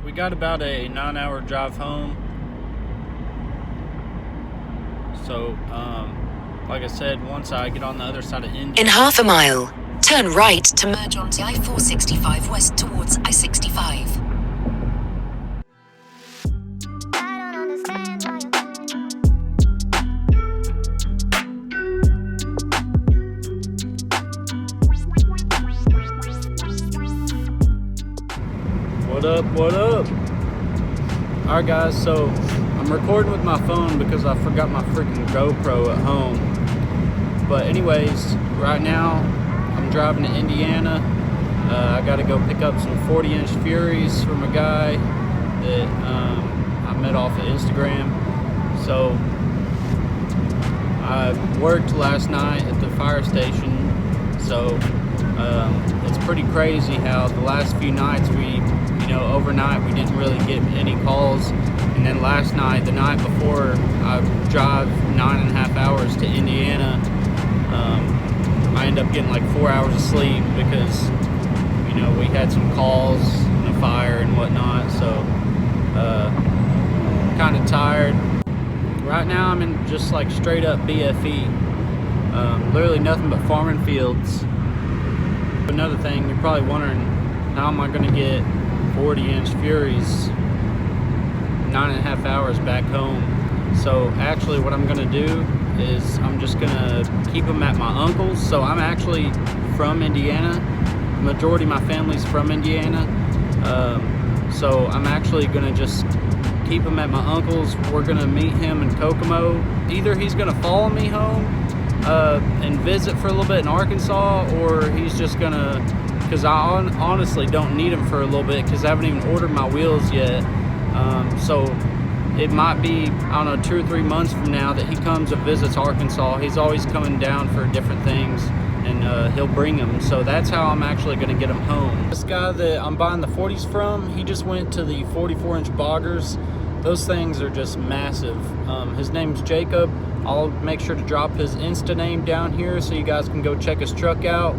we got about a 9-hour drive home. So, like I said, once I get on the other side of India... In half a mile, turn right to merge onto I-465 west towards I-65. What up? Alright guys, so I'm recording with my phone because I forgot my freaking GoPro at home. But anyways, right now I'm driving to Indiana. I gotta go pick up some 40-inch Furies from a guy that I met off of Instagram. So I worked last night at the fire station, so it's pretty crazy how the last few nights overnight we didn't really get any calls, and then last night, the night before I drive 9.5 hours to Indiana, I end up getting like 4 hours of sleep because we had some calls and a fire and whatnot, so kind of tired. Right now I'm in just like straight up BFE, literally nothing but farming fields. Another thing, you're probably wondering, how am I going to get 40-inch Furies 9.5 hours back home? So actually what I'm going to do is I'm just going to keep them at my uncle's. So I'm actually from Indiana. The majority of my family's from Indiana. So I'm actually going to just keep them at my uncle's. We're going to meet him in Kokomo. Either he's going to follow me home and visit for a little bit in Arkansas, or he's just going to, because I honestly don't need him for a little bit because I haven't even ordered my wheels yet. So it might be, I don't know, 2 or 3 months from now that he comes and visits Arkansas. He's always coming down for different things, and he'll bring them. So that's how I'm actually going to get him home. This guy that I'm buying the 40s from, he just went to the 44-inch boggers. Those things are just massive. His name's Jacob. I'll make sure to drop his Insta name down here so you guys can go check his truck out.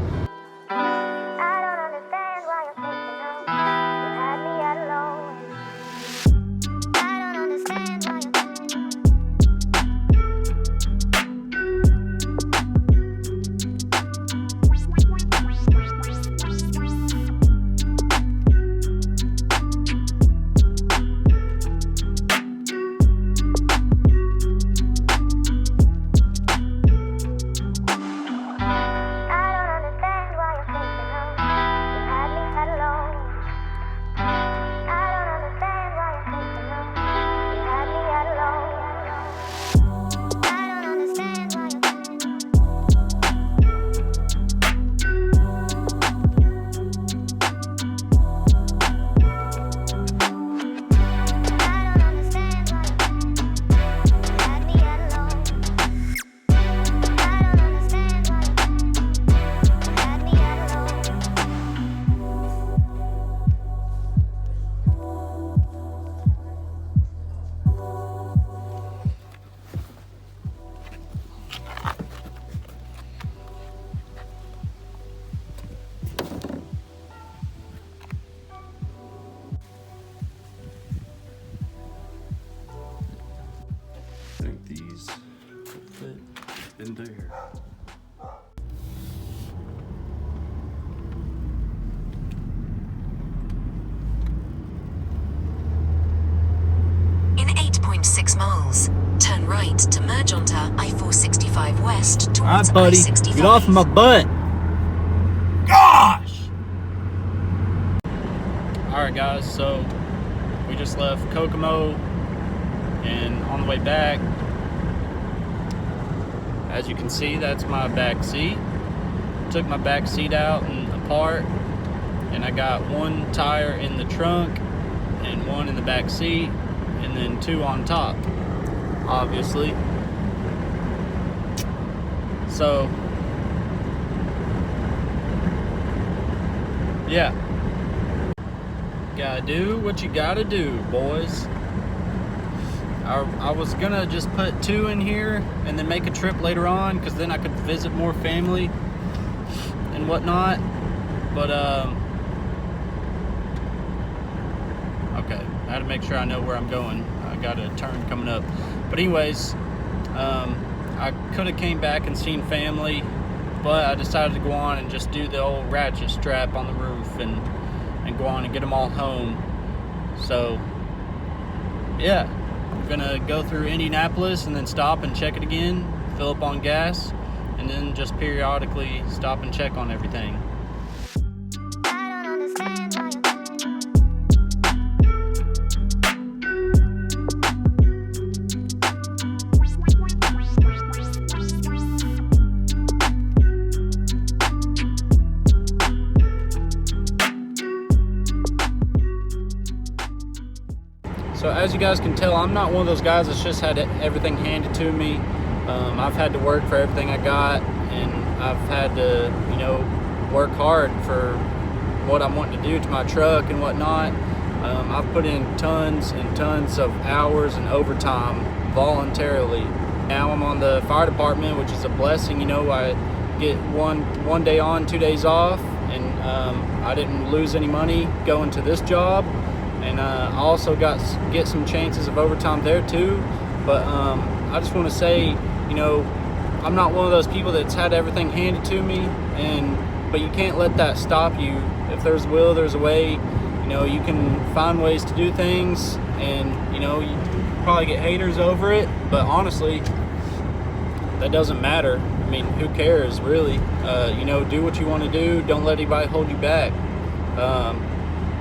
I think these will fit in there. In 8.6 miles, turn right to merge onto I-465 west towards Alright, buddy, I-65. get off my butt. Gosh! Alright guys, so we just left Kokomo, and on the way back, as you can see, that's my back seat. Took my back seat out and apart, and I got one tire in the trunk and one in the back seat, and then 2 on top, obviously. So yeah, gotta do what you gotta do, boys. I was gonna just put 2 in here and then make a trip later on, because then I could visit more family and whatnot. But Okay, I had to make sure I know where I'm going. I got a turn coming up. But anyways, I could have came back and seen family, but I decided to go on and just do the old ratchet strap on the roof and go on and get them all home. So yeah, I'm gonna go through Indianapolis and then stop and check it again, fill up on gas, and then just periodically stop and check on everything. So as you guys can tell, I'm not one of those guys that's just had everything handed to me. I've had to work for everything I got, and I've had to, you know, work hard for what I'm wanting to do to my truck and whatnot. I've put in tons and tons of hours and overtime voluntarily. Now I'm on the fire department, which is a blessing. You know, I get one day on, 2 days off, and I didn't lose any money going to this job. And I also get some chances of overtime there too. But I just want to say, you know, I'm not one of those people that's had everything handed to me, but you can't let that stop you. If there's a will, there's a way. You know, you can find ways to do things, and you know, you probably get haters over it, but honestly, that doesn't matter. I mean, who cares really? You know, do what you want to do. Don't let anybody hold you back.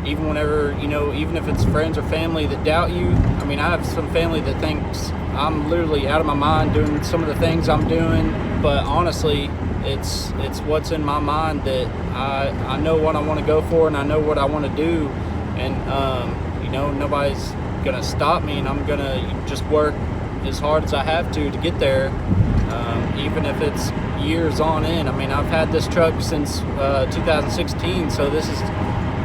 Even whenever, you know, even if it's friends or family that doubt you. I mean, I have some family that thinks I'm literally out of my mind doing some of the things I'm doing, but honestly, it's what's in my mind that I know what I want to go for, and I know what I want to do, and you know, nobody's gonna stop me, and I'm gonna just work as hard as I have to get there, even if it's years on end. I mean, I've had this truck since 2016, so this is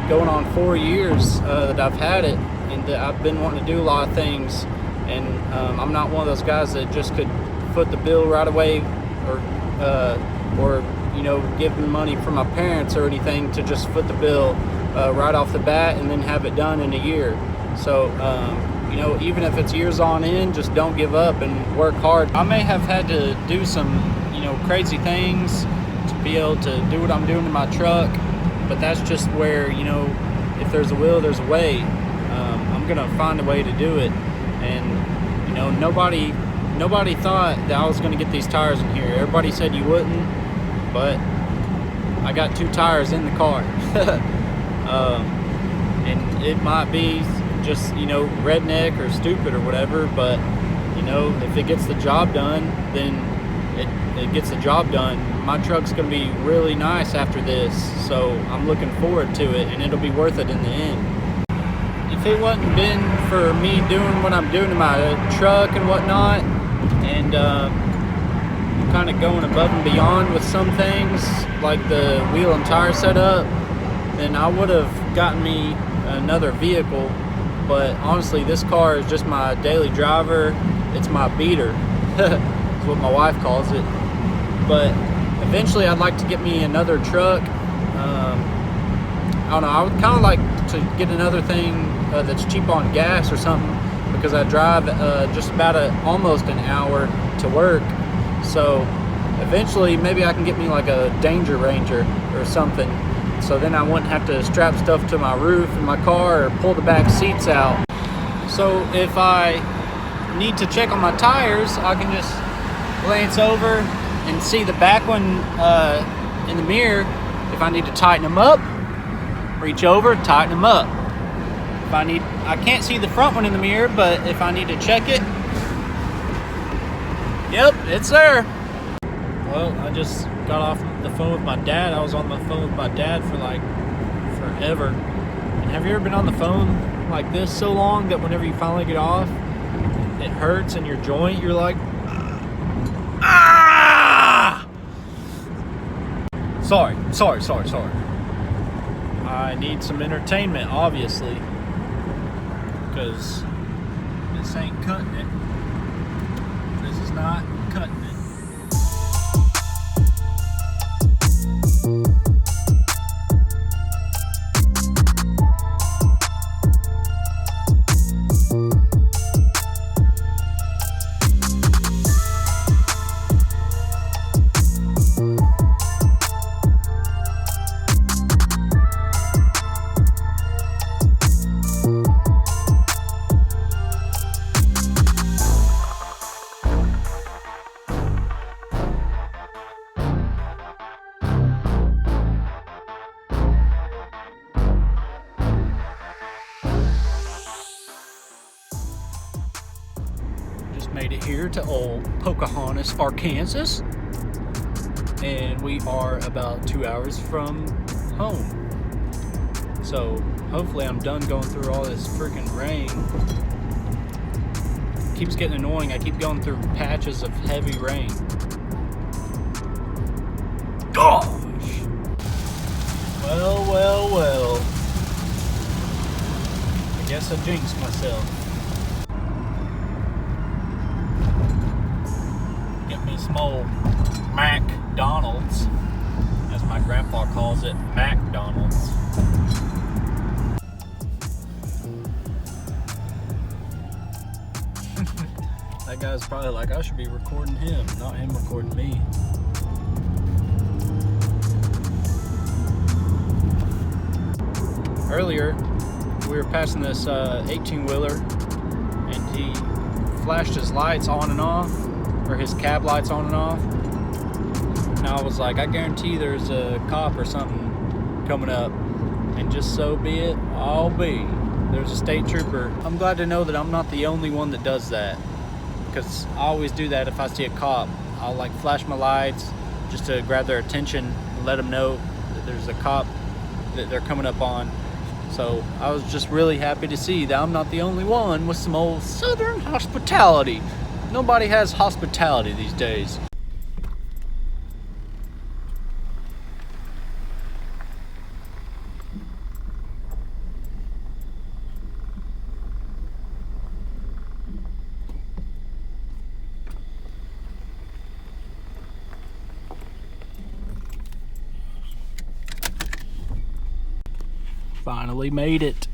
going on 4 years that I've had it, and that I've been wanting to do a lot of things, and I'm not one of those guys that just could foot the bill right away, or you know, give me money from my parents or anything to just foot the bill right off the bat and then have it done in a year. So you know, even if it's years on end, just don't give up and work hard. I may have had to do some, you know, crazy things to be able to do what I'm doing to my truck, but that's just where, you know, if there's a will, there's a way. I'm gonna find a way to do it. And you know, nobody thought that I was gonna get these tires in here. Everybody said you wouldn't, but I got 2 tires in the car. And it might be just, you know, redneck or stupid or whatever, but you know, if it gets the job done, then it gets the job done. My truck's gonna be really nice after this, so I'm looking forward to it, and it'll be worth it in the end. If it wasn't been for me doing what I'm doing to my truck and whatnot, and kind of going above and beyond with some things like the wheel and tire setup, then I would have gotten me another vehicle. But honestly, this car is just my daily driver. It's my beater. Is what my wife calls it. But eventually I'd like to get me another truck. I don't know, I would kind of like to get another thing that's cheap on gas or something, because I drive just about almost an hour to work. So eventually maybe I can get me like a Danger Ranger or something, so then I wouldn't have to strap stuff to my roof in my car or pull the back seats out. So if I need to check on my tires, I can just glance over and see the back one in the mirror. If I need to tighten them up, reach over, tighten them up. If I can't see the front one in the mirror, but if I need to check it, yep, it's there. Well, I just got off the phone with my dad. I was on the phone with my dad for like forever. And have you ever been on the phone like this so long that whenever you finally get off, it hurts in your joint? You're like, ah! Sorry. I need some entertainment, obviously, because this ain't cutting it. This is not cutting it. just made it here to old Pocahontas, Arkansas. And we are about 2 hours from home. So hopefully I'm done going through all this freaking rain. It keeps getting annoying. I keep going through patches of heavy rain. Gosh! Well. I guess I jinxed myself. Get me some old McDonald's, as my grandpa calls it, McDonald's. That guy's probably like, I should be recording him, not him recording me. Earlier, we were passing this 18-wheeler, and he flashed his lights on and off, or his cab lights on and off. And I was like, I guarantee there's a cop or something coming up, and just so be it, I'll be. There's a state trooper. I'm glad to know that I'm not the only one that does that, because I always do that if I see a cop. I'll like flash my lights just to grab their attention and let them know that there's a cop that they're coming up on. So I was just really happy to see that I'm not the only one with some old Southern hospitality. Nobody has hospitality these days. Finally made it.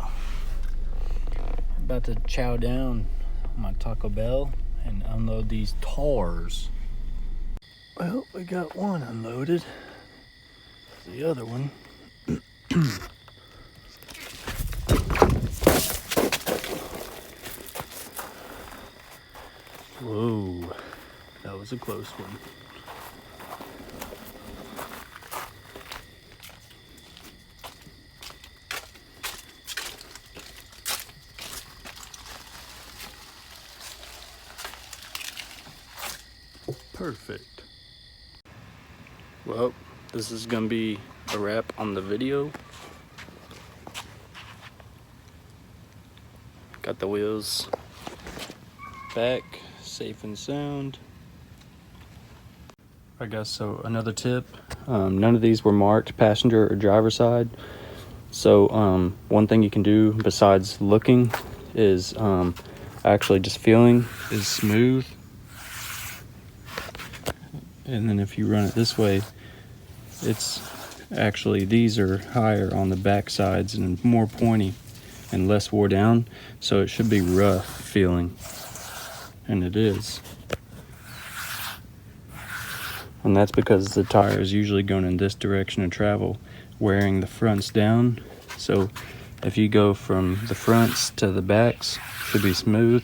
About to chow down on my Taco Bell and unload these tars. Well, we got one unloaded. The other one. Whoa, that was a close one. Perfect. Well, this is gonna be a wrap on the video. Got the wheels back, safe and sound. I guess so. Another tip: none of these were marked passenger or driver side. So one thing you can do besides looking is actually just feeling is smooth. And then if you run it this way, it's actually, these are higher on the back sides and more pointy and less wore down, so it should be rough feeling, and it is. And that's because the tire is usually going in this direction of travel, wearing the fronts down. So if you go from the fronts to the backs, it should be smooth,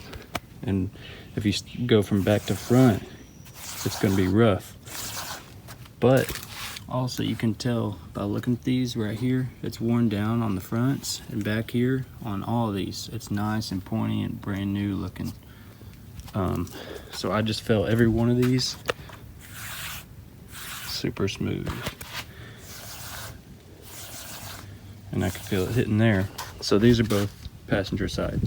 and if you go from back to front, it's going to be rough. But also you can tell by looking at these right here, it's worn down on the fronts, and back here on all of these, it's nice and pointy and brand new looking. So I just felt every one of these super smooth, and I can feel it hitting there. So these are both passenger side.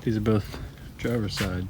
These are both driver side.